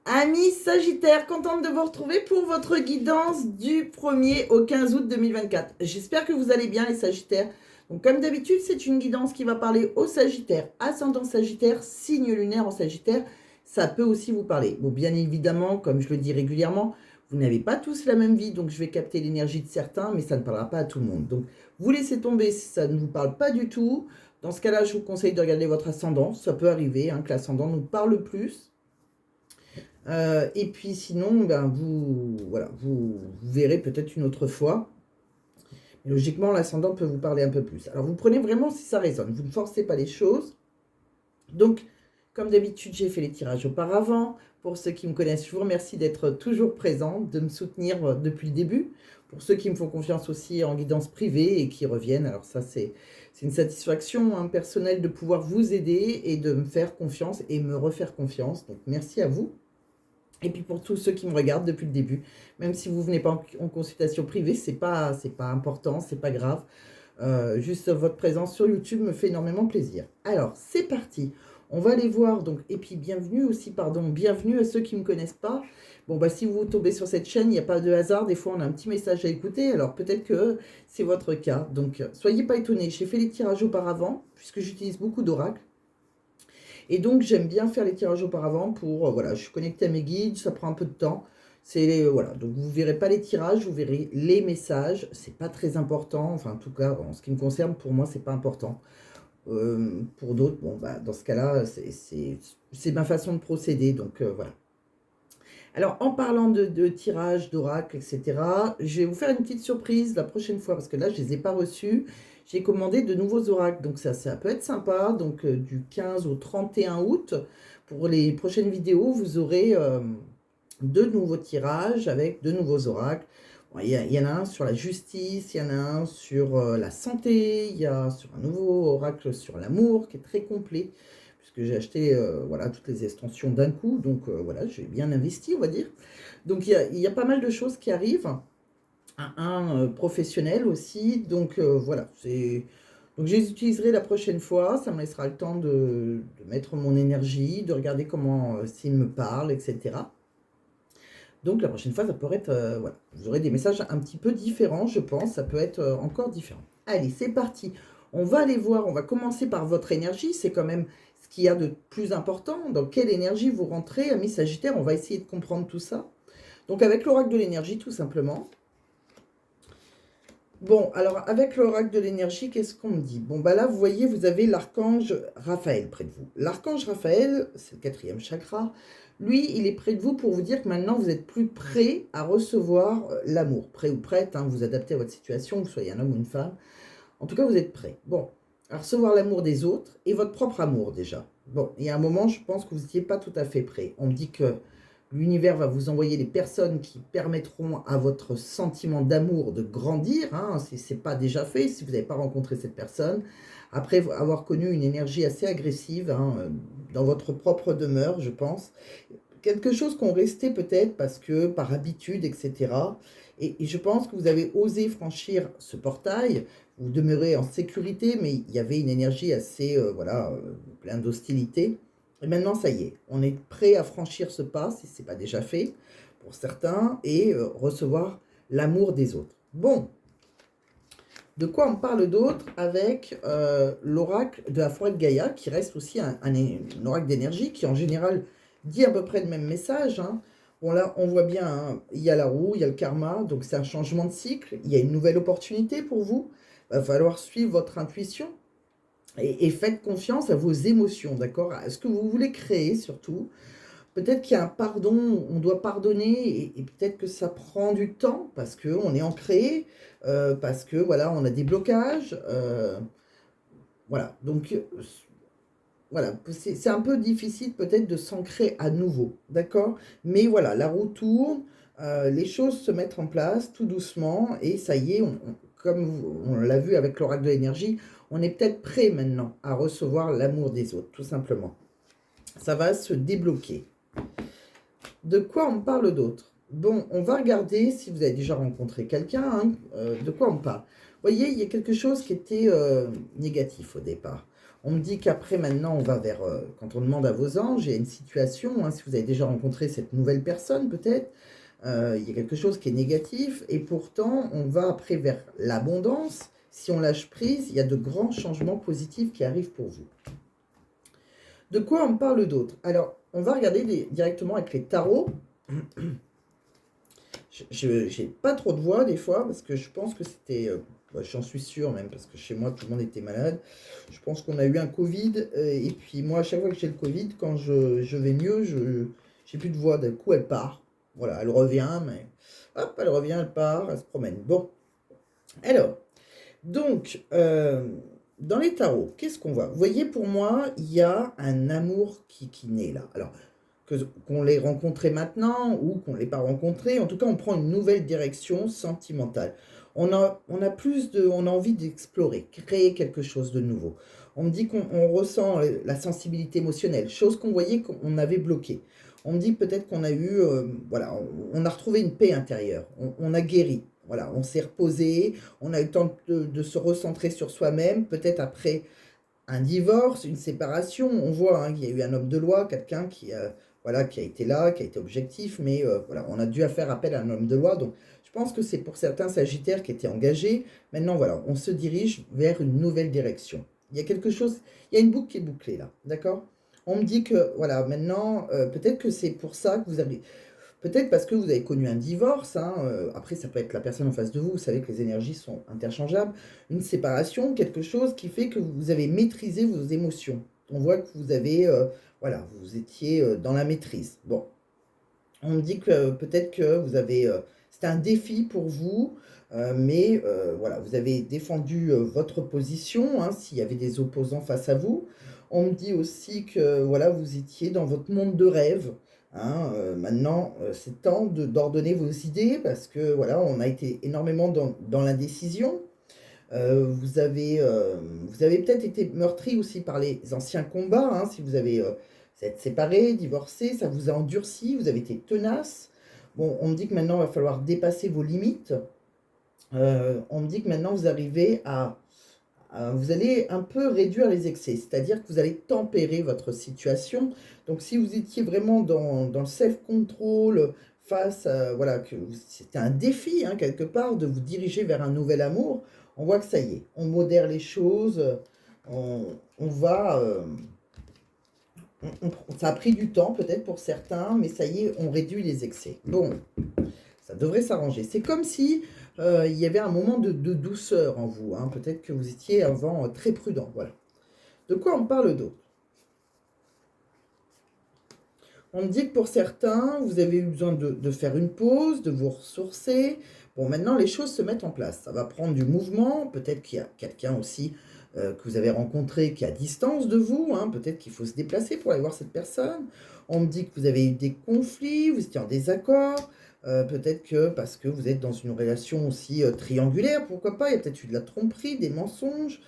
Amis Sagittaire, contente de vous retrouver pour votre guidance du 1er au 15 août 2024. J'espère que vous allez bien les Sagittaires. Donc comme d'habitude, c'est une guidance qui va parler aux Sagittaires, ascendant Sagittaire, signe lunaire en Sagittaire. Ça peut aussi vous parler. Bon, bien évidemment, comme je le dis régulièrement, vous n'avez pas tous la même vie, donc je vais capter l'énergie de certains, mais ça ne parlera pas à tout le monde. Donc vous laissez tomber si ça ne vous parle pas du tout. Dans ce cas-là, je vous conseille de regarder votre ascendant. Ça peut arriver que l'ascendant nous parle plus. Et puis sinon, ben voilà, vous verrez peut-être une autre fois. Logiquement, l'ascendant peut vous parler un peu plus. Alors, vous prenez vraiment si ça résonne. Vous ne forcez pas les choses. Donc, comme d'habitude, j'ai fait les tirages auparavant. Pour ceux qui me connaissent, je vous remercie d'être toujours présent, de me soutenir depuis le début. Pour ceux qui me font confiance aussi en guidance privée et qui reviennent, alors ça, c'est une satisfaction personnelle de pouvoir vous aider et de me faire confiance et me refaire confiance. Donc, merci à vous. Et puis pour tous ceux qui me regardent depuis le début, même si vous ne venez pas en consultation privée, c'est pas important, c'est pas grave. Juste votre présence sur YouTube me fait énormément plaisir. Alors, c'est parti. On va aller voir, donc, et puis bienvenue aussi, bienvenue à ceux qui ne me connaissent pas. Bon, bah, si vous tombez sur cette chaîne, il n'y a pas de hasard. Des fois, on a un petit message à écouter. Alors, peut-être que c'est votre cas. Donc, soyez pas étonnés. J'ai fait les tirages auparavant, puisque j'utilise beaucoup d'oracles. Et donc, j'aime bien faire les tirages auparavant pour, voilà, je suis connectée à mes guides, ça prend un peu de temps. Voilà, donc vous ne verrez pas les tirages, vous verrez les messages. C'est pas très important, enfin, en tout cas, en ce qui me concerne, pour moi, c'est pas important. Pour d'autres, bon, bah, dans ce cas-là, c'est ma façon de procéder, donc voilà. Alors, en parlant de tirage, d'oracle, etc., je vais vous faire une petite surprise la prochaine fois, parce que là, je ne les ai pas reçus. J'ai commandé de nouveaux oracles, donc ça peut être sympa. Donc, du 15 au 31 août, pour les prochaines vidéos, vous aurez de nouveaux tirages avec de nouveaux oracles. Bon, y en a un sur la justice, il y en a un sur la santé, il y a sur un nouveau oracle sur l'amour qui est très complet puisque j'ai acheté voilà, toutes les extensions d'un coup, donc voilà, j'ai bien investi, on va dire. Donc il y a pas mal de choses qui arrivent, un professionnel aussi, donc voilà, donc je les utiliserai la prochaine fois, ça me laissera le temps de mettre mon énergie, de regarder comment s'ils me parlent, etc. Donc la prochaine fois, ça pourrait être, voilà, vous aurez des messages un petit peu différents, je pense, ça peut être encore différent. Allez, c'est parti. On va aller voir, on va commencer par votre énergie, c'est quand même ce qu'il y a de plus important. Dans quelle énergie vous rentrez, amis Sagittaire, on va essayer de comprendre tout ça. Donc avec l'oracle de l'énergie, tout simplement. Bon, alors avec l'oracle de l'énergie, qu'est-ce qu'on me dit? Bon, bah là, vous voyez, vous avez l'archange Raphaël près de vous. L'archange Raphaël, c'est le 4e chakra. Lui, il est près de vous pour vous dire que maintenant, vous êtes plus prêt à recevoir l'amour. Prêt ou prête, vous adaptez à votre situation, que vous soyez un homme ou une femme. En tout cas, vous êtes prêt. Bon, à recevoir l'amour des autres et votre propre amour déjà. Bon, il y a un moment, je pense que vous n'étiez pas tout à fait prêt. On me dit que l'univers va vous envoyer les personnes qui permettront à votre sentiment d'amour de grandir, si ce n'est pas déjà fait, si vous n'avez pas rencontré cette personne, après avoir connu une énergie assez agressive dans votre propre demeure, je pense. Quelque chose qu'on restait peut-être parce que par habitude, etc. Et je pense que vous avez osé franchir ce portail, vous demeurez en sécurité, mais il y avait une énergie assez, plein d'hostilité. Et maintenant, ça y est, on est prêt à franchir ce pas, si ce n'est pas déjà fait, pour certains, et recevoir l'amour des autres. Bon, de quoi on parle d'autre avec l'oracle de la forêt de Gaïa, qui reste aussi un oracle d'énergie, qui en général dit à peu près le même message. Bon là, on voit bien, il y a la roue, il y a le karma, donc c'est un changement de cycle, il y a une nouvelle opportunité pour vous. Il va falloir suivre votre intuition et faites confiance à vos émotions, d'accord? À ce que vous voulez créer surtout. Peut-être qu'il y a un pardon, on doit pardonner, et peut-être que ça prend du temps, parce qu'on est ancré, parce que voilà, on a des blocages. Voilà, donc voilà, c'est un peu difficile peut-être de s'ancrer à nouveau, d'accord? Mais voilà, la roue tourne, les choses se mettent en place tout doucement, et ça y est, comme on l'a vu avec l'oracle de l'énergie, on est peut-être prêt maintenant à recevoir l'amour des autres, tout simplement. Ça va se débloquer. De quoi on parle d'autre? Bon, on va regarder si vous avez déjà rencontré quelqu'un, de quoi on parle. Vous voyez, il y a quelque chose qui était négatif au départ. On me dit qu'après, maintenant, on va vers, quand on demande à vos anges, il y a une situation, hein, si vous avez déjà rencontré cette nouvelle personne, peut-être, il y a quelque chose qui est négatif, et pourtant, on va après vers l'abondance. Si on lâche prise, il y a de grands changements positifs qui arrivent pour vous. De quoi on parle d'autre? Alors, on va regarder directement avec les tarots. Je n'ai pas trop de voix des fois, parce que je pense que c'était... j'en suis sûre même, parce que chez moi, tout le monde était malade. Je pense qu'on a eu un Covid, et puis moi, à chaque fois que j'ai le Covid, quand je vais mieux, j'ai plus de voix. D'un coup, elle part. Voilà, elle revient, mais hop, elle revient, elle part, elle se promène. Bon, alors, donc, dans les tarots, qu'est-ce qu'on voit? Vous voyez, pour moi, il y a un amour qui naît là. Alors, qu'on l'ait rencontré maintenant ou qu'on ne l'ait pas rencontré, en tout cas, on prend une nouvelle direction sentimentale. On a envie d'explorer, créer quelque chose de nouveau. On me dit qu'on ressent la sensibilité émotionnelle, chose qu'on voyait qu'on avait bloquée. On me dit peut-être qu'on a eu, voilà, on a retrouvé une paix intérieure, on a guéri. Voilà, on s'est reposé, on a eu le temps de se recentrer sur soi-même, peut-être après un divorce, une séparation. On voit hein, qu'il y a eu un homme de loi, quelqu'un voilà, qui a été là, qui a été objectif, mais voilà, on a dû faire appel à un homme de loi. Donc, je pense que c'est pour certains Sagittaires qui étaient engagés. Maintenant, voilà, on se dirige vers une nouvelle direction. Il y a quelque chose, il y a une boucle qui est bouclée là, d'accord? On me dit que, voilà, maintenant, peut-être que c'est pour ça que vous avez... Peut-être parce que vous avez connu un divorce, hein, après ça peut être la personne en face de vous, vous savez que les énergies sont interchangeables, une séparation, quelque chose qui fait que vous avez maîtrisé vos émotions. On voit que vous avez, voilà, vous étiez dans la maîtrise. Bon, on me dit que peut-être que vous avez, c'était un défi pour vous, mais voilà, vous avez défendu votre position, hein, s'il y avait des opposants face à vous. On me dit aussi que voilà, vous étiez dans votre monde de rêve. Hein, maintenant, c'est temps d'ordonner vos idées parce que voilà, on a été énormément dans l'indécision. Vous avez peut-être été meurtri aussi par les anciens combats, hein, si vous êtes séparés, divorcés, ça vous a endurci, vous avez été tenace. Bon, on me dit que maintenant, il va falloir dépasser vos limites. On me dit que maintenant, vous arrivez vous allez un peu réduire les excès, c'est-à-dire que vous allez tempérer votre situation. Donc, si vous étiez vraiment dans le self-control, face à, voilà, que c'était un défi, hein, quelque part, de vous diriger vers un nouvel amour, on voit que ça y est, on modère les choses, on va... ça a pris du temps peut-être pour certains, mais ça y est, on réduit les excès. Bon, ça devrait s'arranger. C'est comme si il y avait un moment de douceur en vous. Hein. Peut-être que vous étiez avant très prudent. Voilà. De quoi on parle d'autre? On me dit que pour certains, vous avez eu besoin de faire une pause, de vous ressourcer. Bon, maintenant, les choses se mettent en place. Ça va prendre du mouvement. Peut-être qu'il y a quelqu'un aussi que vous avez rencontré qui est à distance de vous. Hein. Peut-être qu'il faut se déplacer pour aller voir cette personne. On me dit que vous avez eu des conflits, vous étiez en désaccord. Peut-être que parce que vous êtes dans une relation aussi triangulaire, pourquoi pas. Il y a peut-être eu de la tromperie, des mensonges.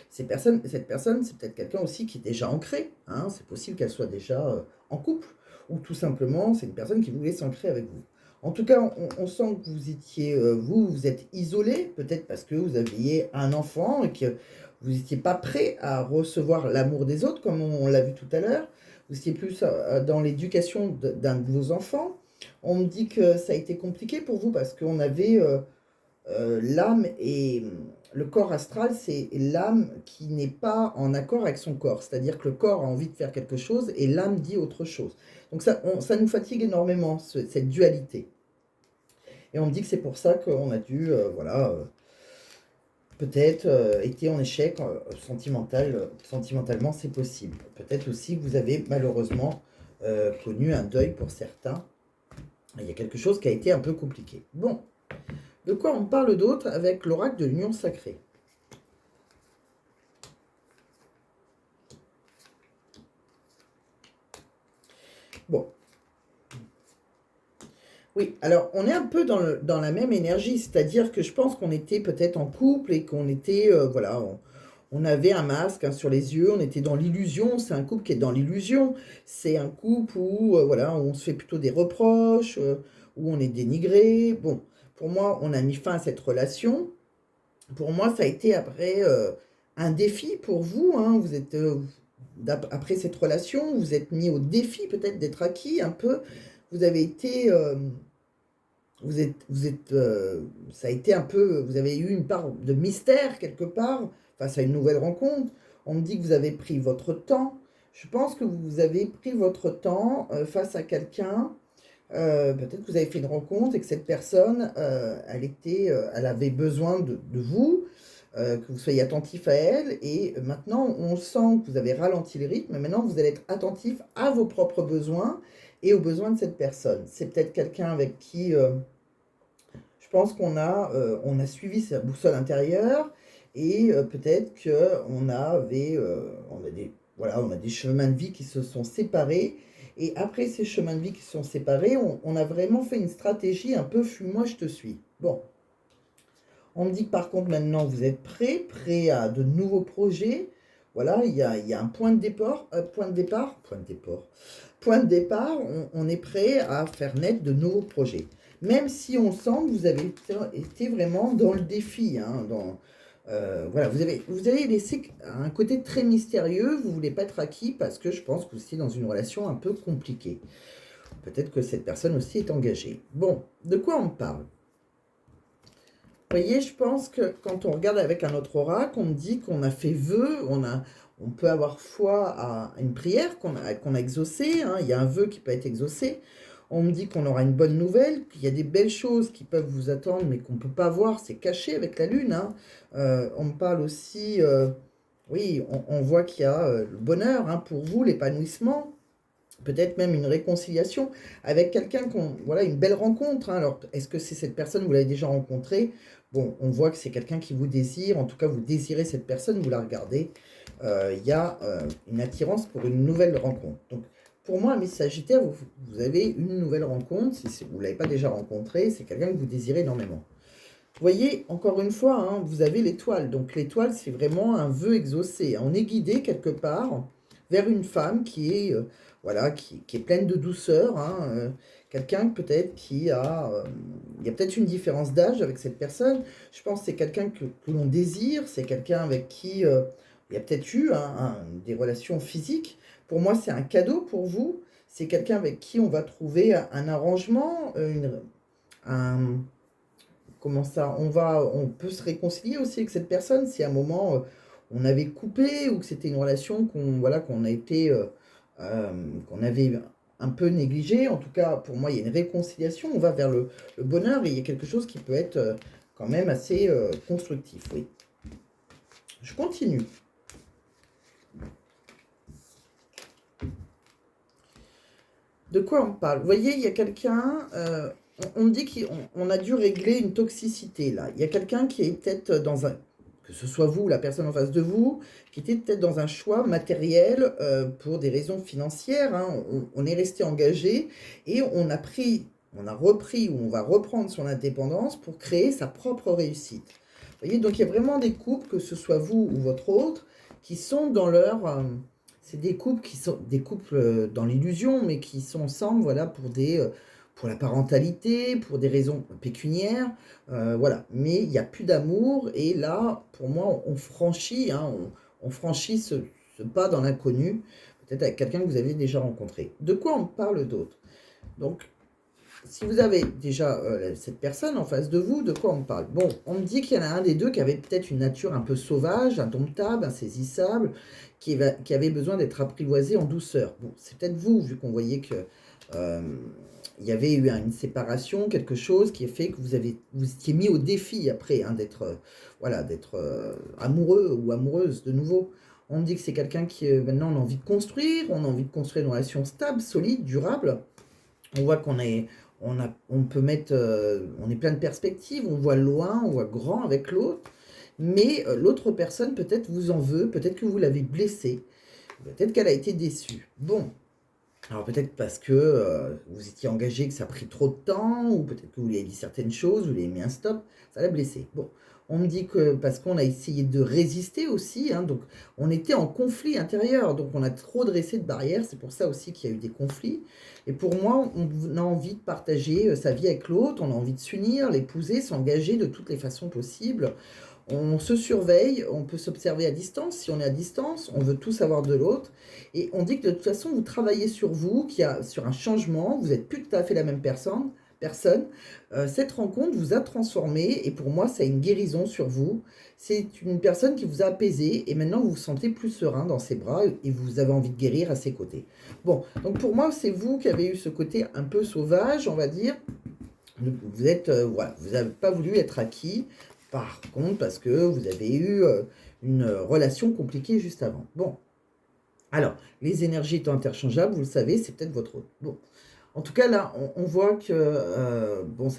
Cette personne, c'est peut-être quelqu'un aussi qui est déjà ancré. Hein. C'est possible qu'elle soit déjà en couple ou tout simplement, c'est une personne qui voulait s'ancrer avec vous. En tout cas, on sent que vous étiez, vous êtes isolé, peut-être parce que vous aviez un enfant et que vous n'étiez pas prêt à recevoir l'amour des autres, comme on l'a vu tout à l'heure. Vous étiez plus dans l'éducation d'un de vos enfants. On me dit que ça a été compliqué pour vous parce qu'on avait l'âme et le corps astral, c'est l'âme qui n'est pas en accord avec son corps. C'est-à-dire que le corps a envie de faire quelque chose et l'âme dit autre chose. Donc ça nous fatigue énormément, cette dualité. Et on me dit que c'est pour ça qu'on a dû, voilà, peut-être été en échec sentimentalement, c'est possible. Peut-être aussi que vous avez malheureusement connu un deuil pour certains. Il y a quelque chose qui a été un peu compliqué. Bon, de quoi on parle d'autre avec l'oracle de l'union sacrée? Bon. Oui, alors on est un peu dans la même énergie, c'est-à-dire que je pense qu'on était peut-être en couple et qu'on était, voilà, on avait un masque hein, sur les yeux, on était dans l'illusion, c'est un couple qui est dans l'illusion, c'est un couple où, voilà, on se fait plutôt des reproches, où on est dénigré. Bon, pour moi, on a mis fin à cette relation. Pour moi, ça a été après un défi pour vous, hein. Vous êtes, après cette relation, vous êtes mis au défi peut-être d'être acquis un peu. Vous avez été, ça a été un peu, vous avez eu une part de mystère quelque part face à une nouvelle rencontre. On me dit que vous avez pris votre temps. Je pense que vous avez pris votre temps face à quelqu'un. Peut-être que vous avez fait une rencontre et que cette personne, elle avait besoin de vous, que vous soyez attentif à elle. Et maintenant, on sent que vous avez ralenti le rythme. Maintenant, vous allez être attentif à vos propres besoins et aux besoins de cette personne. C'est peut-être quelqu'un avec qui je pense on a suivi sa boussole intérieure et peut-être on a des chemins de vie qui se sont séparés. Et après ces chemins de vie qui se sont séparés, on a vraiment fait une stratégie un peu fuis-moi, je te suis. Bon, on me dit que par contre maintenant vous êtes prêt à de nouveaux projets. Voilà, il y a un point de départ, point de départ, on est prêt à faire naître de nouveaux projets. Même si on sent que vous avez été vraiment dans le défi, hein, voilà, vous avez laissé un côté très mystérieux, vous ne voulez pas être acquis parce que je pense que vous étiez dans une relation un peu compliquée. Peut-être que cette personne aussi est engagée. Bon, de quoi on parle? Vous voyez, je pense que quand on regarde avec un autre oracle, on me dit qu'on a fait vœu, on peut avoir foi à une prière qu'on a exaucée, hein, il y a un vœu qui peut être exaucé. On me dit qu'on aura une bonne nouvelle, qu'il y a des belles choses qui peuvent vous attendre, mais qu'on ne peut pas voir, c'est caché avec la lune, hein. On me parle aussi, oui, on voit qu'il y a le bonheur, hein, pour vous, l'épanouissement, peut-être même une réconciliation avec quelqu'un, voilà, une belle rencontre, hein. Alors, est-ce que c'est cette personne, vous l'avez déjà rencontrée? Bon, on voit que c'est quelqu'un qui vous désire, en tout cas, vous désirez cette personne, vous la regardez. Il y a une attirance pour une nouvelle rencontre. Donc, pour moi, Miss Sagittaire, vous avez une nouvelle rencontre. Si vous ne l'avez pas déjà rencontré, c'est quelqu'un que vous désirez énormément. Vous voyez, encore une fois, hein, vous avez l'étoile. Donc l'étoile, c'est vraiment un vœu exaucé. On est guidé quelque part vers une femme qui est, voilà, qui est pleine de douceur, hein, quelqu'un peut-être il y a peut-être une différence d'âge avec cette personne. Je pense que c'est quelqu'un que l'on désire, c'est quelqu'un avec qui il y a peut-être eu des relations physiques. Pour moi, c'est un cadeau pour vous. C'est quelqu'un avec qui on va trouver un arrangement, un comment ça, on peut se réconcilier aussi avec cette personne si à un moment on avait coupé ou que c'était une relation qu'on a été, euh, qu'on avait un peu négligée. En tout cas, pour moi, il y a une réconciliation. On va vers le bonheur et il y a quelque chose qui peut être quand même assez constructif. Oui. Je continue. De quoi on parle? Vous voyez, il y a quelqu'un, on me dit qu'on a dû régler une toxicité là. Il y a quelqu'un qui est peut-être dans un, que ce soit vous ou la personne en face de vous, qui était peut-être dans un choix matériel pour des raisons financières, hein. On est resté engagé et on a repris ou on va reprendre son indépendance pour créer sa propre réussite. Vous voyez, donc il y a vraiment des couples, que ce soit vous ou votre autre, qui sont dans leur... c'est des couples qui sont des couples dans l'illusion, mais qui sont ensemble, voilà, pour la parentalité, pour des raisons pécuniaires, voilà. Mais il n'y a plus d'amour, et là, pour moi, on franchit, hein, on franchit ce pas dans l'inconnu, peut-être avec quelqu'un que vous avez déjà rencontré. De quoi on parle d'autre? Donc, si vous avez déjà cette personne en face de vous, de quoi on parle? Bon, on me dit qu'il y en a un des deux qui avait peut-être une nature un peu sauvage, indomptable, insaisissable, qui avait besoin d'être apprivoisé en douceur. Bon, c'est peut-être vous, vu qu'on voyait que il y avait eu une séparation, quelque chose qui a fait que vous étiez mis au défi après, hein, d'être voilà, d'être amoureux ou amoureuse de nouveau. On me dit que c'est quelqu'un qui maintenant on a envie de construire, on a envie de construire une relation stable, solide, durable. On voit on peut mettre, on est plein de perspectives, on voit loin, on voit grand avec l'autre, mais l'autre personne peut-être vous en veut, peut-être que vous l'avez blessée, peut-être qu'elle a été déçue. Bon, alors peut-être parce que vous étiez engagé, que ça a pris trop de temps, ou peut-être que vous lui avez dit certaines choses, vous lui avez mis un stop, ça l'a blessé. Bon, on me dit que parce qu'on a essayé de résister aussi, hein, donc on était en conflit intérieur, donc on a trop dressé de barrières, c'est pour ça aussi qu'il y a eu des conflits. Et pour moi, on a envie de partager sa vie avec l'autre, on a envie de s'unir, l'épouser, s'engager de toutes les façons possibles. On se surveille, on peut s'observer à distance. Si on est à distance, on veut tout savoir de l'autre. Et on dit que de toute façon, vous travaillez sur vous, qu'il y a sur un changement, vous n'êtes plus tout à fait la même personne. Cette rencontre vous a transformé et pour moi, c'est une guérison sur vous. C'est une personne qui vous a apaisé et maintenant vous vous sentez plus serein dans ses bras et vous avez envie de guérir à ses côtés. Bon, donc pour moi, c'est vous qui avez eu ce côté un peu sauvage, on va dire. Vous êtes, voilà, vous n'avez pas voulu être acquis, par contre, parce que vous avez eu une relation compliquée juste avant. Bon, alors, les énergies étant interchangeables, vous le savez, c'est peut-être votre autre. Bon, en tout cas, là, on voit que, bon,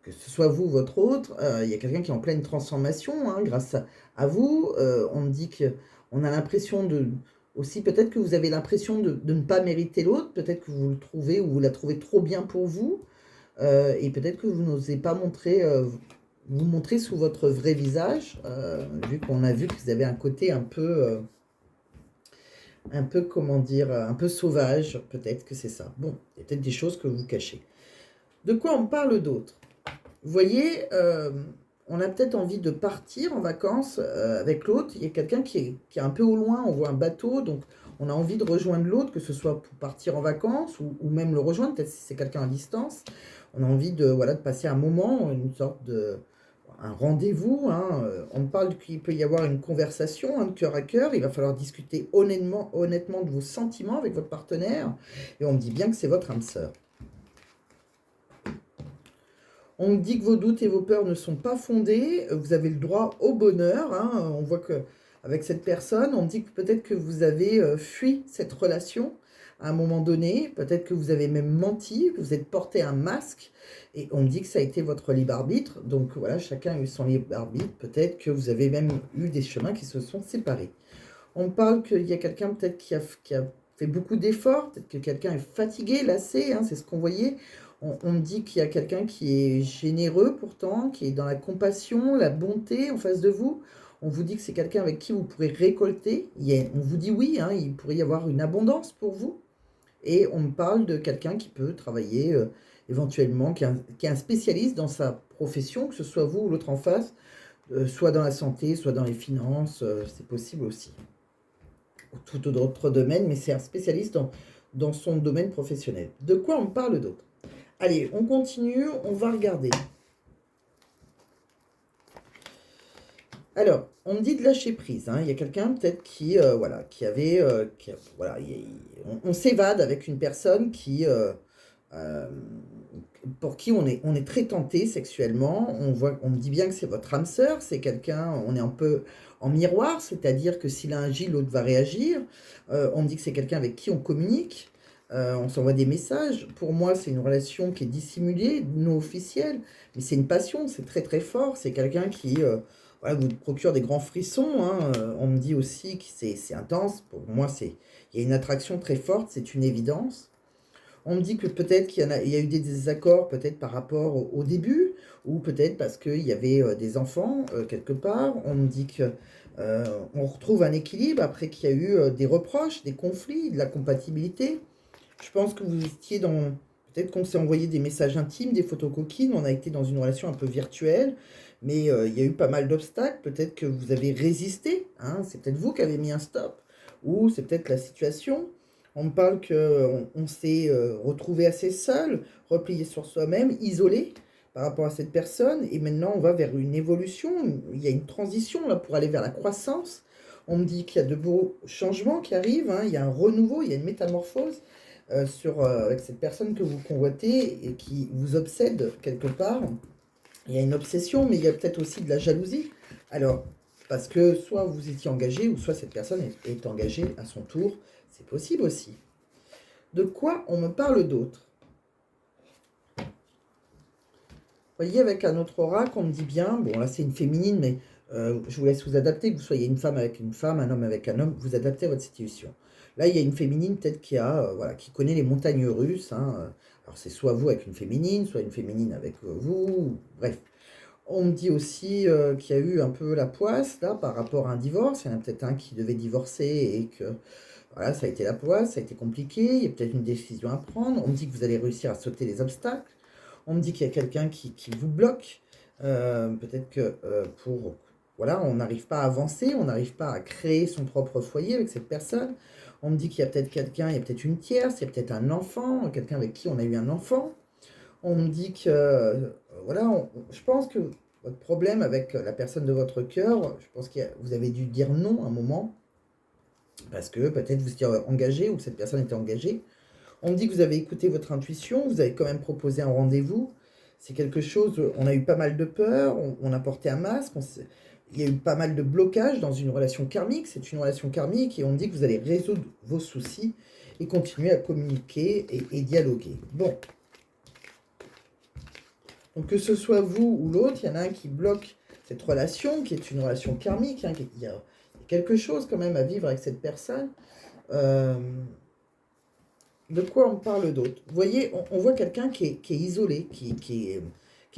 que ce soit vous ou votre autre, il y a quelqu'un qui est en pleine transformation hein, grâce à vous. On me dit qu'on a l'impression de... Aussi, peut-être que vous avez l'impression de ne pas mériter l'autre, peut-être que vous le trouvez ou vous la trouvez trop bien pour vous, et peut-être que vous n'osez pas vous montrer sous votre vrai visage, vu qu'on a vu que vous avez un côté un peu, comment dire, un peu sauvage, peut-être que c'est ça. Bon, il y a peut-être des choses que vous cachez. De quoi on parle d'autre? Vous voyez, on a peut-être envie de partir en vacances avec l'autre. Il y a quelqu'un qui est un peu au loin, on voit un bateau, donc on a envie de rejoindre l'autre, que ce soit pour partir en vacances ou même le rejoindre, peut-être si c'est quelqu'un à distance. On a envie de, voilà, de passer un moment, une sorte de... un rendez-vous. Hein. On parle qu'il peut y avoir une conversation hein, de cœur à cœur. Il va falloir discuter honnêtement de vos sentiments avec votre partenaire. Et on me dit bien que c'est votre âme sœur. On me dit que vos doutes et vos peurs ne sont pas fondés. Vous avez le droit au bonheur. Hein. On voit que avec cette personne, on me dit que peut-être que vous avez fui cette relation à un moment donné. Peut-être que vous avez même menti, que vous êtes porté un masque. Et on me dit que ça a été votre libre arbitre. Donc voilà, chacun a eu son libre arbitre. Peut-être que vous avez même eu des chemins qui se sont séparés. On me parle qu'il y a quelqu'un peut-être qui a fait beaucoup d'efforts. Peut-être que quelqu'un est fatigué, lassé. Hein, c'est ce qu'on voyait. On me dit qu'il y a quelqu'un qui est généreux pourtant, qui est dans la compassion, la bonté en face de vous. On vous dit que c'est quelqu'un avec qui vous pourrez récolter. On vous dit oui, hein, il pourrait y avoir une abondance pour vous. Et on me parle de quelqu'un qui peut travailler éventuellement, qui est un spécialiste dans sa profession, que ce soit vous ou l'autre en face, soit dans la santé, soit dans les finances, c'est possible aussi. Ou tout autre domaine, mais c'est un spécialiste dans son domaine professionnel. De quoi on parle d'autre? Allez, on continue, on va regarder. Alors, on me dit de lâcher prise. Hein. Il y a quelqu'un peut-être qui, voilà, qui avait... voilà, on s'évade avec une personne qui, pour qui on est très tenté sexuellement. On me dit bien que c'est votre âme sœur, c'est quelqu'un, on est un peu en miroir, c'est-à-dire que s'il a agi, l'autre va réagir. On me dit que c'est quelqu'un avec qui on communique. On s'envoie des messages. Pour moi, c'est une relation qui est dissimulée, non officielle, mais c'est une passion, c'est très très fort. C'est quelqu'un qui voilà, vous procure des grands frissons. Hein. On me dit aussi que c'est intense. Pour moi, il y a une attraction très forte, c'est une évidence. On me dit que peut-être il y a eu des désaccords, peut-être par rapport au début, ou peut-être parce qu'il y avait des enfants quelque part. On me dit que on retrouve un équilibre après qu'il y a eu des reproches, des conflits, de la compatibilité. Je pense que vous étiez dans... Peut-être qu'on s'est envoyé des messages intimes, des photos coquines, on a été dans une relation un peu virtuelle, mais il y a eu pas mal d'obstacles. Peut-être que vous avez résisté, hein, c'est peut-être vous qui avez mis un stop, ou c'est peut-être la situation. On me parle qu'on s'est retrouvé assez seul, replié sur soi-même, isolé par rapport à cette personne, et maintenant on va vers une évolution, il y a une transition là pour aller vers la croissance. On me dit qu'il y a de beaux changements qui arrivent, hein, il y a un renouveau, il y a une métamorphose avec cette personne que vous convoitez et qui vous obsède quelque part. Il y a une obsession, mais il y a peut-être aussi de la jalousie. Alors, parce que soit vous étiez engagé, ou soit cette personne est engagée à son tour. C'est possible aussi. De quoi on me parle d'autre? Vous voyez, avec un autre oracle, on me dit bien, bon là c'est une féminine, mais je vous laisse vous adapter, que vous soyez une femme avec une femme, un homme avec un homme, vous adaptez à votre situation. Là, il y a une féminine peut-être voilà, qui connaît les montagnes russes. Hein. Alors c'est soit vous avec une féminine, soit une féminine avec vous, bref. On me dit aussi qu'il y a eu un peu la poisse, là, par rapport à un divorce. Il y en a peut-être un qui devait divorcer et que, voilà, ça a été la poisse, ça a été compliqué. Il y a peut-être une décision à prendre. On me dit que vous allez réussir à sauter les obstacles. On me dit qu'il y a quelqu'un qui vous bloque. Peut-être que pour voilà, on n'arrive pas à avancer, on n'arrive pas à créer son propre foyer avec cette personne. On me dit qu'il y a peut-être quelqu'un, il y a peut-être une tierce, il y a peut-être un enfant, quelqu'un avec qui on a eu un enfant. On me dit que, voilà, je pense que votre problème avec la personne de votre cœur, je pense que vous avez dû dire non à un moment, parce que peut-être vous étiez engagé ou que cette personne était engagée. On me dit que vous avez écouté votre intuition, vous avez quand même proposé un rendez-vous. C'est quelque chose, on a eu pas mal de peur, on a porté un masque, il y a eu pas mal de blocages dans une relation karmique. C'est une relation karmique et on me dit que vous allez résoudre vos soucis et continuer à communiquer et dialoguer. Bon. Donc que ce soit vous ou l'autre, il y en a un qui bloque cette relation, qui est une relation karmique. Hein, il y a quelque chose quand même à vivre avec cette personne. De quoi on parle d'autre? Vous voyez, on voit quelqu'un qui est isolé, qui est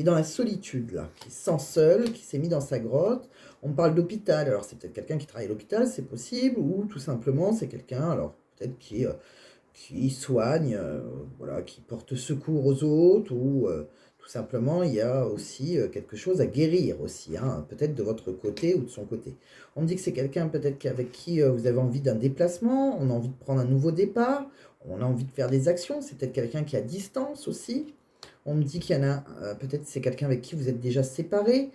dans la solitude, là, qui se sent seul, qui s'est mis dans sa grotte. On parle d'hôpital, alors c'est peut-être quelqu'un qui travaille à l'hôpital, c'est possible, ou tout simplement c'est quelqu'un, alors peut-être qui soigne, voilà, qui porte secours aux autres, ou tout simplement il y a aussi quelque chose à guérir aussi, hein, peut-être de votre côté ou de son côté. On me dit que c'est quelqu'un peut-être avec qui vous avez envie d'un déplacement, on a envie de prendre un nouveau départ, on a envie de faire des actions, c'est peut-être quelqu'un qui est à distance aussi. On me dit qu'il y en a, peut-être c'est quelqu'un avec qui vous êtes déjà séparés,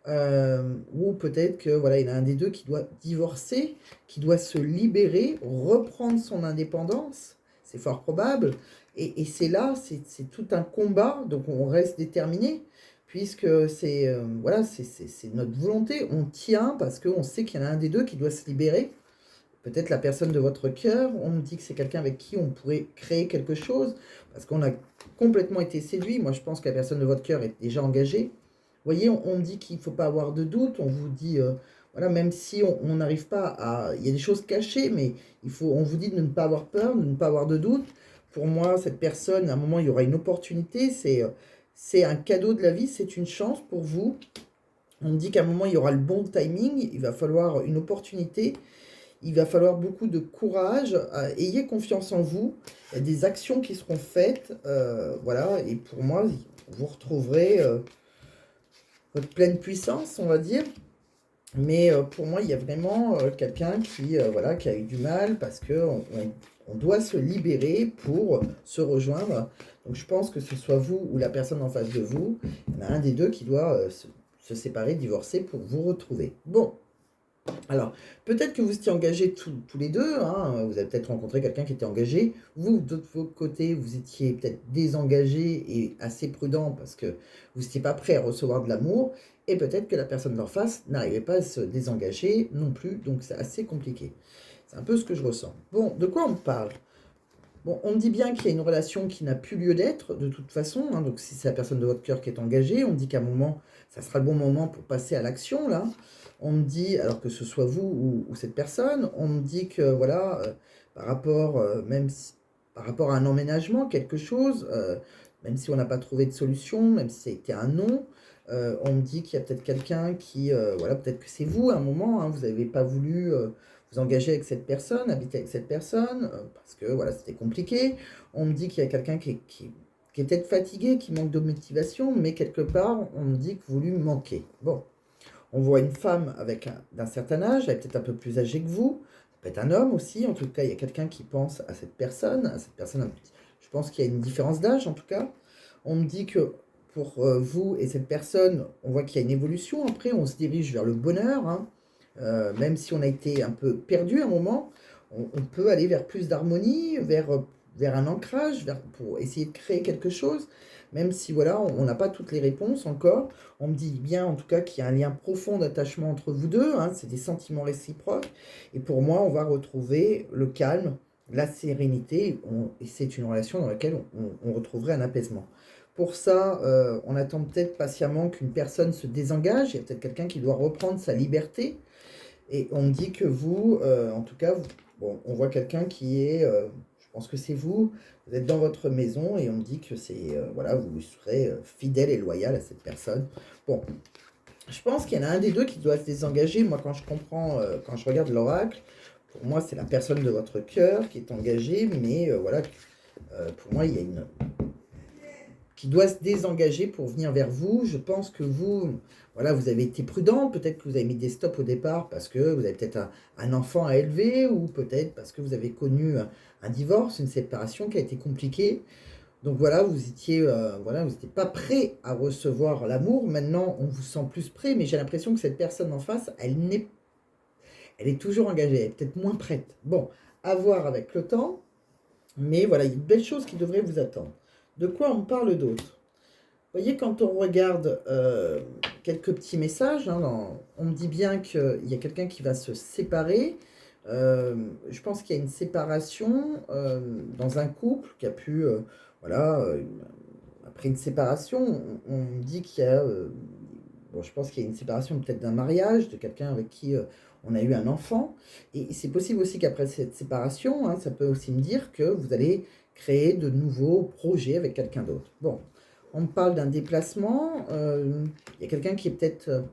ou peut-être que voilà, il y en a un des deux qui doit divorcer, qui doit se libérer, reprendre son indépendance, c'est fort probable. Et c'est là, c'est tout un combat, donc on reste déterminé, puisque c'est voilà, c'est notre volonté, on tient parce qu'on sait qu'il y en a un des deux qui doit se libérer. Peut-être la personne de votre cœur, on me dit que c'est quelqu'un avec qui on pourrait créer quelque chose, parce qu'on a complètement été séduit. Moi, je pense que la personne de votre cœur est déjà engagée. Vous voyez, on me dit qu'il ne faut pas avoir de doute, on vous dit, voilà, même si on n'arrive pas à... Il y a des choses cachées, mais on vous dit de ne pas avoir peur, de ne pas avoir de doute. Pour moi, cette personne, à un moment, il y aura une opportunité, c'est un cadeau de la vie, c'est une chance pour vous. On me dit qu'à un moment, il y aura le bon timing, il va falloir une opportunité. Il va falloir beaucoup de courage, ayez confiance en vous, il y a des actions qui seront faites, voilà, et pour moi, vous retrouverez votre pleine puissance, on va dire, mais pour moi, il y a vraiment quelqu'un qui, voilà, qui a eu du mal, parce qu'on doit se libérer pour se rejoindre, donc je pense que ce soit vous ou la personne en face de vous, il y en a un des deux qui doit se séparer, divorcer pour vous retrouver. Bon. Alors, peut-être que vous étiez engagés tous les deux, hein, vous avez peut-être rencontré quelqu'un qui était engagé. Vous, de votre côté, vous étiez peut-être désengagé et assez prudent parce que vous n'étiez pas prêt à recevoir de l'amour. Et peut-être que la personne d'en face n'arrivait pas à se désengager non plus, donc c'est assez compliqué. C'est un peu ce que je ressens. Bon, de quoi on parle? Bon, on me dit bien qu'il y a une relation qui n'a plus lieu d'être, de toute façon, hein, donc si c'est la personne de votre cœur qui est engagée, on me dit qu'à un moment, ça sera le bon moment pour passer à l'action, là. On me dit, alors que ce soit vous ou cette personne, on me dit que, voilà, par rapport, par rapport à un emménagement, quelque chose, même si on n'a pas trouvé de solution, même si c'était un non, on me dit qu'il y a peut-être quelqu'un qui, voilà, peut-être que c'est vous à un moment, hein, vous n'avez pas voulu vous engager avec cette personne, habiter avec cette personne, parce que voilà, c'était compliqué. On me dit qu'il y a quelqu'un qui est peut-être fatigué, qui manque de motivation, mais quelque part, on me dit que vous lui manquez. Bon, on voit une femme d'un certain âge, elle est peut-être un peu plus âgée que vous, ça peut être un homme aussi, en tout cas, il y a quelqu'un qui pense à cette personne, je pense qu'il y a une différence d'âge en tout cas. On me dit que pour vous et cette personne, on voit qu'il y a une évolution, après on se dirige vers le bonheur, hein. Même si on a été un peu perdu à un moment, on peut aller vers plus d'harmonie, vers un ancrage, pour essayer de créer quelque chose, même si voilà, on n'a pas toutes les réponses encore. On me dit bien en tout cas qu'il y a un lien profond d'attachement entre vous deux, hein, c'est des sentiments réciproques, et pour moi, on va retrouver le calme, la sérénité, et c'est une relation dans laquelle on retrouverait un apaisement. Pour ça, on attend peut-être patiemment qu'une personne se désengage, il y a peut-être quelqu'un qui doit reprendre sa liberté, et on me dit que vous, en tout cas, bon, on voit quelqu'un qui est, je pense que c'est vous, vous êtes dans votre maison et on me dit que c'est, voilà, vous serez fidèle et loyal à cette personne. Bon, je pense qu'il y en a un des deux qui doit se désengager. Moi, quand je comprends, quand je regarde l'oracle, pour moi, c'est la personne de votre cœur qui est engagée, mais voilà, pour moi, il y a qui doit se désengager pour venir vers vous. Je pense que vous, voilà, vous avez été prudent, peut-être que vous avez mis des stops au départ parce que vous avez peut-être un enfant à élever, ou peut-être parce que vous avez connu un divorce, une séparation qui a été compliquée. Donc voilà, vous étiez, voilà, vous n'étiez pas prêt à recevoir l'amour. Maintenant, on vous sent plus prêt, mais j'ai l'impression que cette personne en face, elle est toujours engagée, elle est peut-être moins prête. Bon, à voir avec le temps, mais voilà, il y a de belles choses qui devraient vous attendre. De quoi on parle d'autre? Vous voyez, quand on regarde quelques petits messages, hein, on me dit bien qu'il y a quelqu'un qui va se séparer. Je pense qu'il y a une séparation dans un couple qui a pu, voilà, après une séparation, on me dit qu'il y a, bon, je pense qu'il y a une séparation peut-être d'un mariage, de quelqu'un avec qui on a eu un enfant. Et c'est possible aussi qu'après cette séparation, hein, ça peut aussi me dire que vous allez créer de nouveaux projets avec quelqu'un d'autre. Bon, on me parle d'un déplacement. Il y a quelqu'un qui est peut-être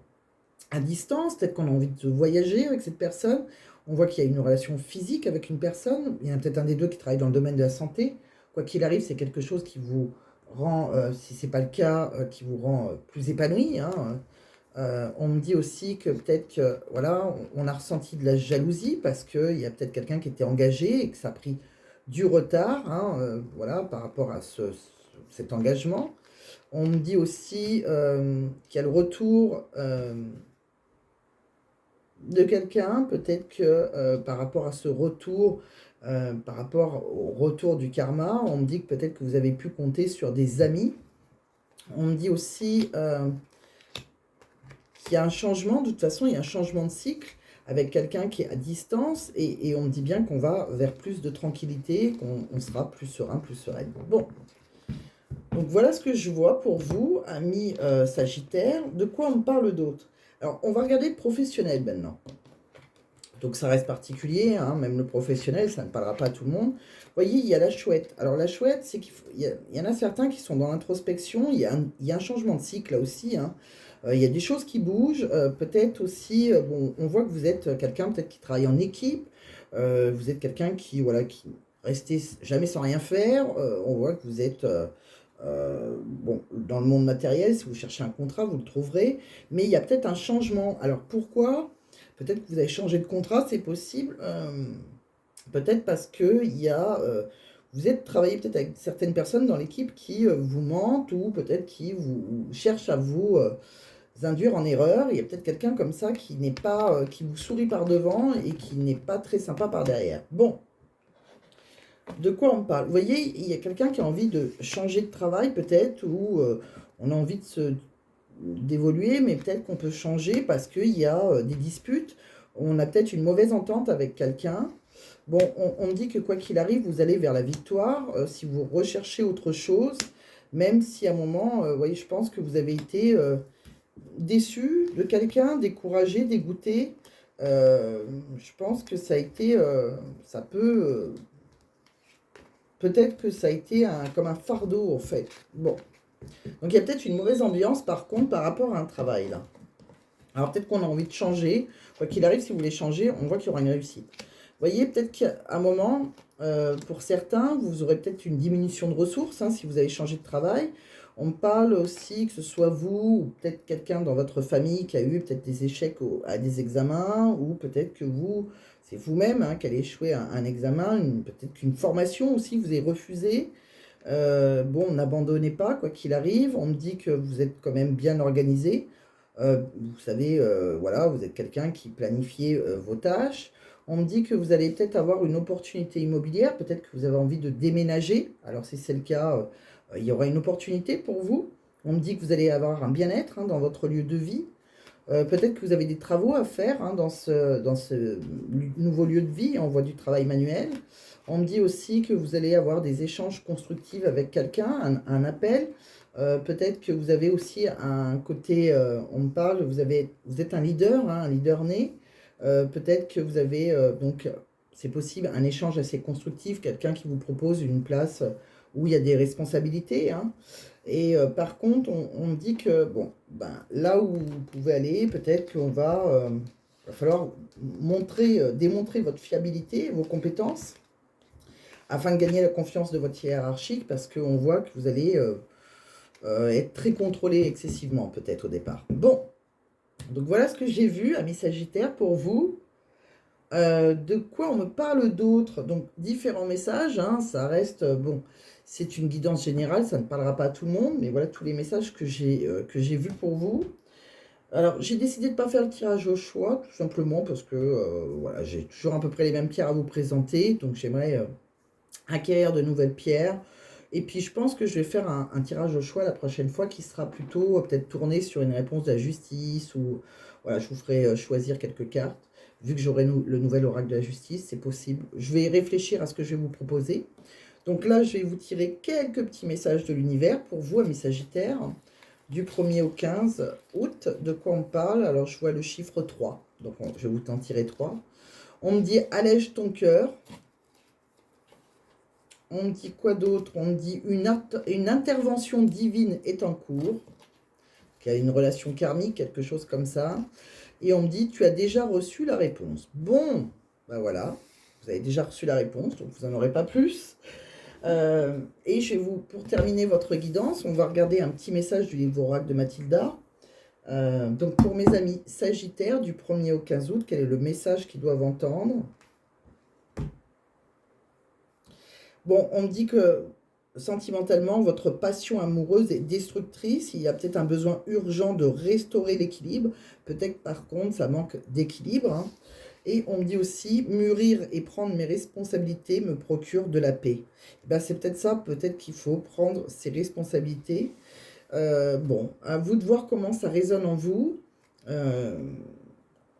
à distance, peut-être qu'on a envie de voyager avec cette personne. On voit qu'il y a une relation physique avec une personne. Il y en a peut-être un des deux qui travaille dans le domaine de la santé. Quoi qu'il arrive, c'est quelque chose qui vous rend, si ce n'est pas le cas, qui vous rend plus épanoui, hein. On me dit aussi que peut-être que, voilà, on a ressenti de la jalousie parce qu'il y a peut-être quelqu'un qui était engagé et que ça a pris du retard, hein, voilà, par rapport à cet engagement. On me dit aussi qu'il y a le retour de quelqu'un, peut-être que par rapport à ce retour, par rapport au retour du karma, on me dit que peut-être que vous avez pu compter sur des amis. On me dit aussi qu'il y a un changement, de toute façon, il y a un changement de cycle avec quelqu'un qui est à distance, et on me dit bien qu'on va vers plus de tranquillité, qu'on sera plus serein, plus sereine. Bon, donc voilà ce que je vois pour vous, amis Sagittaire. De quoi on parle d'autre? Alors, on va regarder le professionnel maintenant. Donc ça reste particulier, hein, même le professionnel, ça ne parlera pas à tout le monde. Vous voyez, il y a la chouette. Alors la chouette, c'est qu'il y en a certains qui sont dans l'introspection, il y a un changement de cycle là aussi, hein. Il y a des choses qui bougent, peut-être aussi, bon, on voit que vous êtes quelqu'un peut-être qui travaille en équipe, vous êtes quelqu'un qui, voilà, qui restez jamais sans rien faire, on voit que vous êtes... bon, dans le monde matériel, si vous cherchez un contrat, vous le trouverez, mais il y a peut-être un changement. Alors pourquoi? Peut-être que vous avez changé de contrat, c'est possible. Peut-être parce que vous êtes travaillé peut-être avec certaines personnes dans l'équipe qui vous mentent, ou peut-être qui vous cherchent à vous induire en erreur. Il y a peut-être quelqu'un comme ça qui n'est pas, qui vous sourit par devant et qui n'est pas très sympa par derrière. Bon, de quoi on parle? Vous voyez, il y a quelqu'un qui a envie de changer de travail peut-être, ou on a envie d'évoluer, mais peut-être qu'on peut changer parce qu'il y a des disputes. On a peut-être une mauvaise entente avec quelqu'un. Bon, on me dit que quoi qu'il arrive, vous allez vers la victoire si vous recherchez autre chose, même si à un moment, vous voyez, je pense que vous avez été déçu de quelqu'un, découragé, dégoûté. Je pense que ça a été, ça peut... peut-être que ça a été comme un fardeau, en fait. Bon. Donc, il y a peut-être une mauvaise ambiance, par contre, par rapport à un travail, là. Alors, peut-être qu'on a envie de changer. Quoi qu'il arrive, si vous voulez changer, on voit qu'il y aura une réussite. Vous voyez, peut-être qu'à un moment, pour certains, vous aurez peut-être une diminution de ressources, hein, si vous avez changé de travail. On me parle aussi que ce soit vous, ou peut-être quelqu'un dans votre famille qui a eu peut-être des échecs à des examens, ou peut-être que c'est vous-même qui allez échouer à un examen, peut-être qu'une formation aussi, vous avez refusé. Bon, n'abandonnez pas, quoi qu'il arrive. On me dit que vous êtes quand même bien organisé. Vous savez, voilà, vous êtes quelqu'un qui planifiez vos tâches. On me dit que vous allez peut-être avoir une opportunité immobilière, peut-être que vous avez envie de déménager. Alors si c'est le cas, il y aura une opportunité pour vous. On me dit que vous allez avoir un bien-être dans votre lieu de vie. Peut-être que vous avez des travaux à faire dans ce nouveau lieu de vie. On voit du travail manuel. On me dit aussi que vous allez avoir des échanges constructifs avec quelqu'un, un appel. Peut-être que vous avez aussi un côté, on me parle, vous êtes un leader, un leader né. Peut-être que vous avez, donc, c'est possible, un échange assez constructif, quelqu'un qui vous propose une place où il y a des responsabilités, hein. Et par contre, on me dit que, bon, ben, là où vous pouvez aller, peut-être qu'on va falloir démontrer votre fiabilité, vos compétences, afin de gagner la confiance de votre hiérarchique, parce qu'on voit que vous allez être très contrôlé excessivement peut-être au départ. Bon, donc voilà ce que j'ai vu, amis Sagittaires, pour vous. De quoi on me parle d'autre? Donc, différents messages, hein, ça reste, bon, c'est une guidance générale, ça ne parlera pas à tout le monde, mais voilà tous les messages que j'ai vus pour vous. Alors, j'ai décidé de ne pas faire le tirage au choix, tout simplement parce que, voilà, j'ai toujours à peu près les mêmes pierres à vous présenter, donc j'aimerais acquérir de nouvelles pierres. Et puis, je pense que je vais faire un tirage au choix la prochaine fois qui sera plutôt peut-être tourné sur une réponse de la justice ou, voilà, je vous ferai choisir quelques cartes. Vu que j'aurai le nouvel oracle de la justice, c'est possible. Je vais réfléchir à ce que je vais vous proposer. Donc là, je vais vous tirer quelques petits messages de l'univers pour vous, amis Sagittaires, du 1er au 15 août. De quoi on parle? Alors, je vois le chiffre 3. Donc, je vais vous en tirer 3. On me dit, allège ton cœur. On me dit quoi d'autre? On me dit, une intervention divine est en cours. Il y a une relation karmique, quelque chose comme ça. Et on me dit, tu as déjà reçu la réponse. Bon, ben voilà, vous avez déjà reçu la réponse, donc vous n'en aurez pas plus. Et je vais vous, pour terminer votre guidance, on va regarder un petit message du livre oracle de Mathilda. Donc pour mes amis Sagittaires, du 1er au 15 août, quel est le message qu'ils doivent entendre? Bon, on me dit que sentimentalement, votre passion amoureuse est destructrice. Il y a peut-être un besoin urgent de restaurer l'équilibre. Peut-être par contre, ça manque d'équilibre. Hein. Et on me dit aussi, mûrir et prendre mes responsabilités me procure de la paix. Ben, c'est peut-être ça, peut-être qu'il faut prendre ses responsabilités. Bon, à vous de voir comment ça résonne en vous.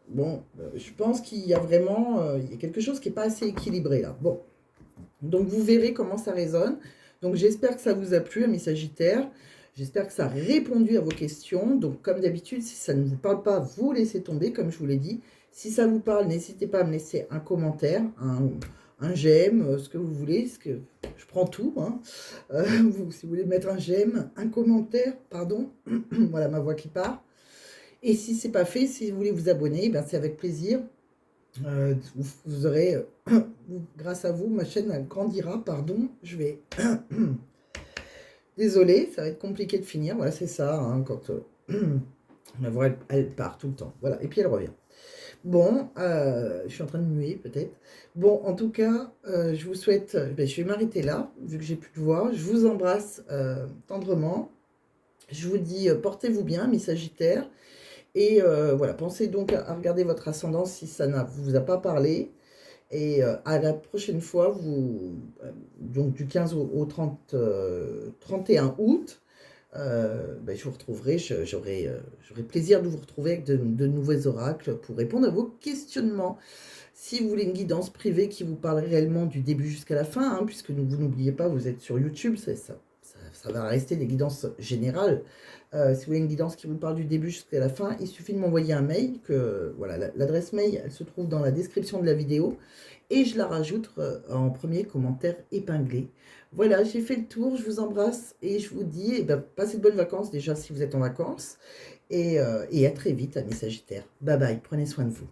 Bon, je pense qu'il y a vraiment il y a quelque chose qui n'est pas assez équilibré là. Bon, donc vous verrez comment ça résonne. Donc j'espère que ça vous a plu, amis Sagittaires. J'espère que ça a répondu à vos questions. Donc comme d'habitude, si ça ne vous parle pas, vous laissez tomber, comme je vous l'ai dit. Si ça vous parle, n'hésitez pas à me laisser un commentaire, un j'aime, ce que vous voulez. Je prends tout. Hein. Si vous voulez mettre un j'aime, un commentaire, pardon. Voilà ma voix qui part. Et si ce n'est pas fait, si vous voulez vous abonner, ben c'est avec plaisir. Vous aurez, grâce à vous, ma chaîne elle grandira, pardon, je vais, désolée, ça va être compliqué de finir, voilà, c'est ça, hein, quand ma voix, elle part tout le temps, voilà, et puis elle revient. Bon, je suis en train de muer, peut-être. Bon, en tout cas, je vous souhaite, je vais m'arrêter là, vu que j'ai plus de voix, je vous embrasse tendrement, je vous dis, portez-vous bien, mes Sagittaires. Et voilà, pensez donc à regarder votre ascendance si ça ne vous a pas parlé. Et à la prochaine fois, donc du 15 au 31 août, je vous retrouverai, j'aurai plaisir de vous retrouver avec de nouveaux oracles pour répondre à vos questionnements. Si vous voulez une guidance privée qui vous parle réellement du début jusqu'à la fin, hein, puisque vous n'oubliez pas, vous êtes sur YouTube, ça va rester des guidances générales. Si vous voulez une guidance qui vous parle du début jusqu'à la fin, il suffit de m'envoyer un mail. Voilà, l'adresse mail, elle se trouve dans la description de la vidéo. Et je la rajoute en premier commentaire épinglé. Voilà, j'ai fait le tour. Je vous embrasse et je vous dis, passez de bonnes vacances déjà si vous êtes en vacances. Et à très vite, amis Sagittaires. Bye bye, prenez soin de vous.